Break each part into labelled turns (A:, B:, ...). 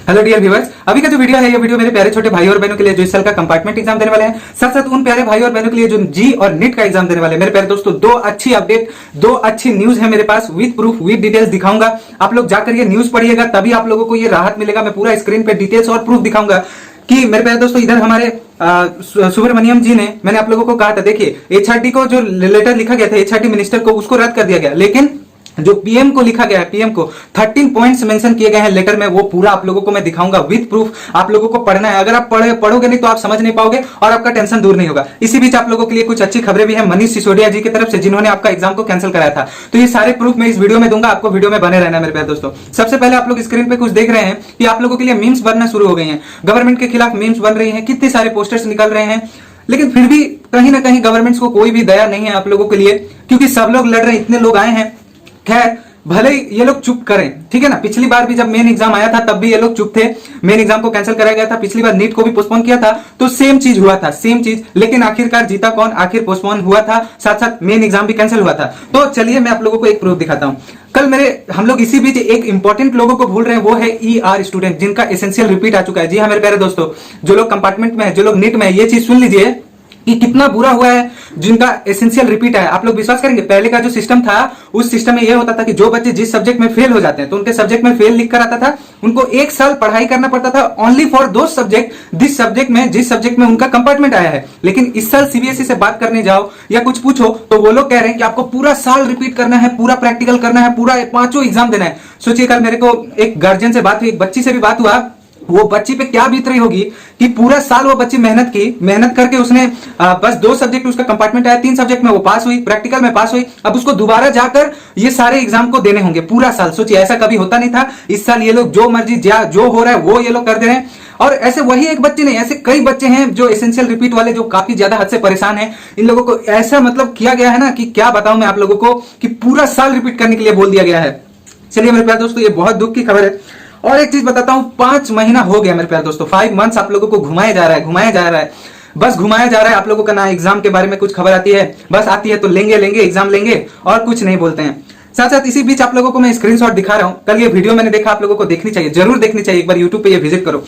A: Hello dear viewers, अभी का जो वीडियो है ये वीडियो मेरे प्यारे छोटे भाई और बहनों के लिए जो इस साल का कंपार्टमेंट एग्जाम देने वाले हैं, साथ साथ उन प्यारे भाई और बहनों के लिए जो जी और नीट का एग्जाम देने वाले हैं। मेरे प्यारे दोस्तों, दो अच्छी अपडेट, दो अच्छी न्यूज है मेरे पास, विद प्रूफ विद डिटेल्स दिखाऊंगा। आप लोग जाकर ये न्यूज पढ़िएगा, तभी आप लोगों को ये राहत मिलेगा। मैं पूरा स्क्रीन पे डिटेल्स और प्रूफ दिखाऊंगा कि मेरे प्यारे दोस्तों, इधर हमारे सुब्रमण्यम जी ने, मैंने आप लोगों को कहा था, देखिए एचआरडी को जो लेटर लिखा गया था एचआरडी मिनिस्टर को, उसको रद्द कर दिया गया, लेकिन जो पीएम को लिखा गया है, पीएम को 13 पॉइंट्स मेंशन किए गए हैं लेटर में, वो पूरा आप लोगों को मैं दिखाऊंगा विद प्रूफ। आप लोगों को पढ़ना है, अगर आप पढ़ोगे नहीं तो आप समझ नहीं पाओगे और आपका टेंशन दूर नहीं होगा। इसी बीच आप लोगों के लिए कुछ अच्छी खबरें भी हैं मनीष सिसोदिया जी की तरफ से, जिन्होंने आपका एग्जाम को कैंसिल कराया था। तो ये सारे प्रूफ मैं इस वीडियो में दूंगा, आपको वीडियो में बने रहना है मेरे प्यारे दोस्तों। सबसे पहले आप लोग स्क्रीन पे कुछ देख रहे हैं कि आप लोगों के लिए मीम्स बनना शुरू हो गई हैं, गवर्नमेंट के खिलाफ मीम्स बन रही हैं, कितने सारे पोस्टर्स निकल रहे हैं, लेकिन फिर भी कहीं ना कहीं गवर्नमेंट को कोई भी दया नहीं है आप लोगों के लिए, क्योंकि सब लोग लड़ रहे हैं, इतने लोग आए हैं। खैर, भले ही ये लोग चुप करें, ठीक है ना। पिछली बार भी जब मेन एग्जाम आया था तब भी ये लोग चुप थे, मेन एग्जाम को कैंसिल कराया गया था। पिछली बार नीट को भी पोस्टपोन किया था, तो सेम चीज हुआ था, सेम चीज। लेकिन आखिरकार जीता कौन? आखिर पोस्टपोन हुआ था, साथ साथ मेन एग्जाम भी कैंसिल हुआ था। तो चलिए मैं आप लोगों को एक प्रूफ दिखाता हूं। कल हम लोग इसी बीच एक इंपॉर्टेंट लोगों को भूल रहे हैं, वो है ER स्टूडेंट, जिनका एसेंशियल रिपीट आ चुका है। जी हाँ मेरे प्यारे दोस्तों, जो लोग कंपार्टमेंट में है, जो लोग नीट में है, ये चीज सुन लीजिए कि कितना बुरा हुआ है जिनका एसेंशियल रिपीट है। आप लोग विश्वास करेंगे, पहले का जो सिस्टम था, उस सिस्टम में यह होता था कि जो बच्चे जिस सब्जेक्ट में फेल हो जाते हैं तो उनके सब्जेक्ट में फेल लिख कर आता था, उनको 1 साल पढ़ाई करना पड़ता था ओनली फॉर दो सब्जेक्ट, जिस सब्जेक्ट में उनका कंपार्टमेंट आया है। लेकिन इस साल CBSE से बात करने जाओ या कुछ पूछो तो वो लोग कह रहे हैं कि आपको पूरा साल रिपीट करना है, पूरा प्रैक्टिकल करना है, पूरा 5 एग्जाम देना है। सोचिए, कल मेरे को एक गार्जियन से बात हुई, एक बच्ची से भी बात हुआ, वो बच्ची पे क्या बीत रही होगी कि पूरा साल वो बच्ची मेहनत करके उसने बस 2 सब्जेक्ट उसका कंपार्टमेंट आया, 3 सब्जेक्ट में वो पास हुई, प्रैक्टिकल में पास हुई। अब उसको दोबारा जाकर ये सारे एग्जाम को देने होंगे पूरा साल। सोचिए, ऐसा कभी होता नहीं था। इस साल ये लोग जो मर्जी जो हो रहा है वो ये लोग कर दे रहे हैं। और ऐसे वही एक बच्चे नहीं, ऐसे कई बच्चे हैं जो एसेंशियल रिपीट वाले, जो काफी ज्यादा हद से परेशान हैं। इन लोगों को ऐसा मतलब किया गया है ना कि क्या बताऊं मैं आप लोगों को, कि पूरा साल रिपीट करने के लिए बोल दिया गया है। चलिए मेरे प्यारे दोस्तों, ये बहुत दुख की खबर है। और एक चीज बताता हूं, 5 महीना हो गया मेरे प्यारे दोस्तों, 5 मंथ्स आप लोगों को घुमाया जा रहा है, बस घुमाया जा रहा है। आप लोगों का ना एग्जाम के बारे में कुछ खबर आती है, बस आती है तो लेंगे एग्जाम लेंगे, और कुछ नहीं बोलते हैं। साथ साथ इसी बीच आप लोगों को मैं स्क्रीनशॉट दिखा रहा हूं। कल ये वीडियो मैंने देखा, आप लोगों को देखनी चाहिए, जरूर देखनी चाहिए, एक बार यूट्यूब पे ये विजिट करो।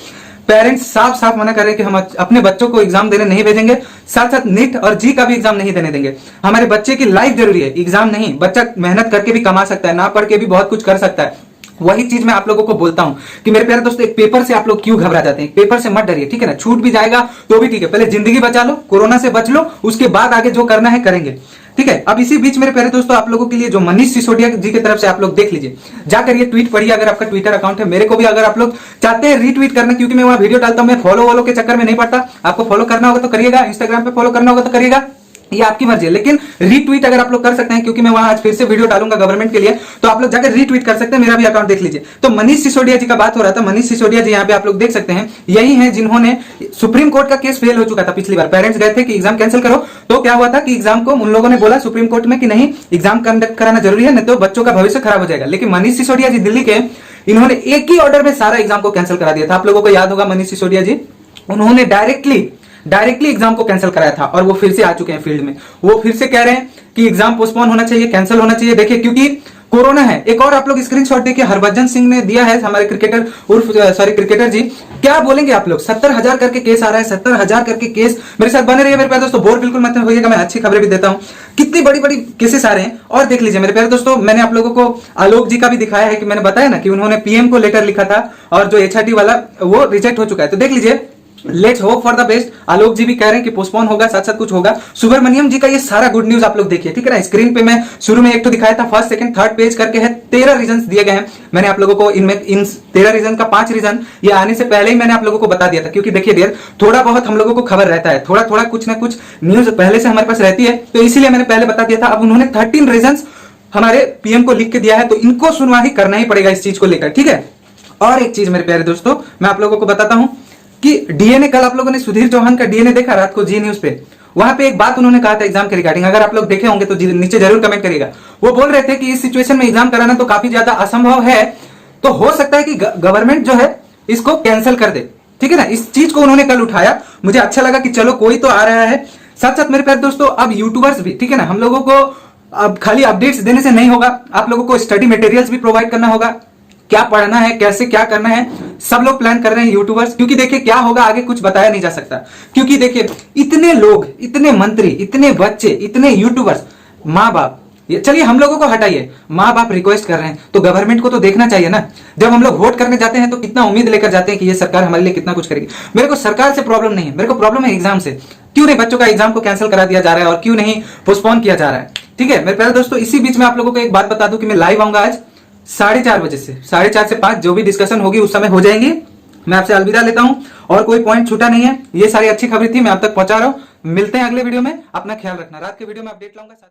A: पेरेंट्स साफ साफ मना कर रहे हैं कि हम अपने बच्चों को एग्जाम देने नहीं भेजेंगे, साथ साथ नीट और जी का भी एग्जाम नहीं देने देंगे। हमारे बच्चे की लाइफ जरूरी है, एग्जाम नहीं। बच्चा मेहनत करके भी कमा सकता है, ना पढ़ के भी बहुत कुछ कर सकता है। वही चीज मैं आप लोगों को बोलता हूं कि मेरे प्यारे दोस्तों, एक पेपर से आप लोग क्यों घबरा जाते हैं? पेपर से मत डरिए, ठीक है ना। छूट भी जाएगा तो भी ठीक है, पहले जिंदगी बचा लो, कोरोना से बच लो, उसके बाद आगे जो करना है करेंगे, ठीक है। अब इसी बीच मेरे प्यारे दोस्तों, आप लोगों के लिए जो मनीष सिसोदिया जी की तरफ से आप लोग देख लीजिए, जाकर ये ट्वीट पढ़िए। अगर आपका ट्विटर अकाउंट है, मेरे को भी अगर आप लोग चाहते हैं रीट्वीट करना, क्योंकि मैं वहां वीडियो डालता हूं, मैं फॉलो के चक्कर में नहीं पड़ता। आपको फॉलो करना होगा तो करिएगा, इंस्टाग्राम पे फॉलो करना होगा तो करिएगा, ये आपकी मर्जी है। लेकिन रीट्वीट अगर आप लोग कर सकते हैं, क्योंकि मैं वहां आज फिर से वीडियो डालूंगा गवर्नमेंट के लिए, तो आप लोग जाकर रीट्वीट कर सकते हैं। मेरा भी अकाउंट देख लीजिए। तो मनीष सिसोदिया जी का बात हो रहा था। मनीष सिसोदिया जी यहाँ पे आप लोग देख सकते हैं, यही है जिन्होंने, सुप्रीम कोर्ट का केस फेल हो चुका था पिछली बार, पेरेंट्स गए थे कि एग्जाम कैंसिल करो, तो क्या हुआ था कि एग्जाम को उन लोगों ने बोला सुप्रीम कोर्ट में कि नहीं, एग्जाम कंडक्ट कराना जरूरी है, नहीं तो बच्चों का भविष्य खराब हो जाएगा। लेकिन मनीष सिसोदिया जी दिल्ली के, इन्होंने एक ही ऑर्डर में सारा एग्जाम को कैंसिल करा दिया था। आप लोगों को याद होगा, मनीष सिसोदिया जी, उन्होंने डायरेक्टली एग्जाम को कैंसिल कराया था, और वो फिर से आ चुके हैं फील्ड में। वो फिर से कह रहे हैं कि एग्जाम पोस्टपोन होना चाहिए, कैंसिल होना चाहिए। देखिए, क्योंकि कोरोना है। एक और आप लोग स्क्रीनशॉट देखिए, हरभजन सिंह ने दिया है, हमारे क्रिकेटर जी। क्या बोलेंगे आप लोग? 70,000 करके केस आ रहा है, 70,000 करके केस। मेरे साथ बने रहिए मेरे प्यारे दोस्तों, बोर बिल्कुल मत होइएगा, मैं अच्छी खबरें भी देता हूं। कितनी बड़ी बड़ी केसेस आ रहे हैं। और देख लीजिए मेरे प्यारे दोस्तों, मैंने आप लोगों को आलोक जी का भी दिखाया है कि मैंने बताया ना कि उन्होंने PM को लेटर लिखा था, और जो HRD वाला वो रिजेक्ट हो चुका है। तो देख लीजिए, let's hope for the best. Alok ji भी कह रहे हैं कि पोस्टपोन होगा, साथ साथ कुछ होगा। सुब्रमण्यम जी का ये सारा गुड न्यूज आप लोग देखिए, ठीक है ना। स्क्रीन पे मैं शुरू में एक तो दिखाया था, फर्स्ट सेकंड थर्ड पेज करके है, 13 रीजन दिए गए हैं। मैंने आप लोगों को इन 13 रीजन का 5 रीजन ये आने से पहले ही मैंने आप लोगों को बता दिया था, क्योंकि देखिए डियर, थोड़ा बहुत हम लोगों को खबर रहता है, थोड़ा कुछ ना कुछ न्यूज पहले से हमारे पास रहती है, तो इसीलिए मैंने पहले बता दिया था। अब उन्होंने 13 रीजन हमारे PM को लिख के दिया है, तो इनको सुनवाई करना ही पड़ेगा इस चीज को लेकर, ठीक है। और एक चीज मेरे प्यारे दोस्तों, मैं आप लोगों को बताता हूं कि DNA, कल आप लोगों ने सुधीर चौहान का DNA देखा रात को जी न्यूज पे, वहां पे एक बात उन्होंने कहा था एग्जाम के रिगार्डिंग, अगर आप लोग देखे होंगे तो नीचे जरूर कमेंट करिएगा। वो बोल रहे थे कि इस सिचुएशन में एग्जाम कराना तो काफी ज्यादा असंभव है, तो हो सकता है कि गवर्नमेंट जो है इसको कैंसिल कर दे, ठीक है ना। इस चीज को उन्होंने कल उठाया, मुझे अच्छा लगा कि चलो कोई तो आ रहा है। साथ साथ मेरे प्यारे दोस्तों, अब यूट्यूबर्स भी, ठीक है ना, हम लोगों को अब खाली अपडेट्स देने से नहीं होगा, आप लोगों को स्टडी मटेरियल्स भी प्रोवाइड करना होगा। क्या पढ़ना है, कैसे क्या करना है, सब लोग प्लान कर रहे हैं यूट्यूबर्स। क्योंकि देखिए क्या होगा आगे कुछ बताया नहीं जा सकता। क्योंकि देखिए इतने लोग, इतने मंत्री, इतने बच्चे, इतने यूट्यूबर्स, माँ बाप, चलिए हम लोगों को हटाइए, माँ बाप रिक्वेस्ट कर रहे हैं तो गवर्नमेंट को तो देखना चाहिए ना। जब हम लोग वोट करने जाते हैं तो कितना उम्मीद लेकर जाते हैं कि ये सरकार हमारे लिए कितना कुछ करेगी। मेरे को सरकार से प्रॉब्लम नहीं है, मेरे को प्रॉब्लम है एग्जाम से। क्यों नहीं बच्चों का एग्जाम को कैंसिल करा दिया जा रहा है और क्यों नहीं पोस्टपोन किया जा रहा है। ठीक है मेरे प्यारे दोस्तों, इसी बीच में आप लोगों को एक बात बता दूं कि मैं लाइव आऊंगा आज 4:30 बजे से, 4:30 से 5 जो भी डिस्कशन होगी उस समय हो जाएंगी। मैं आपसे अलविदा लेता हूं और कोई पॉइंट छूटा नहीं है। ये सारी अच्छी खबर थी, मैं आप तक पहुंचा रहा हूं। मिलते हैं अगले वीडियो में, अपना ख्याल रखना। रात के वीडियो में अपडेट लाऊंगा।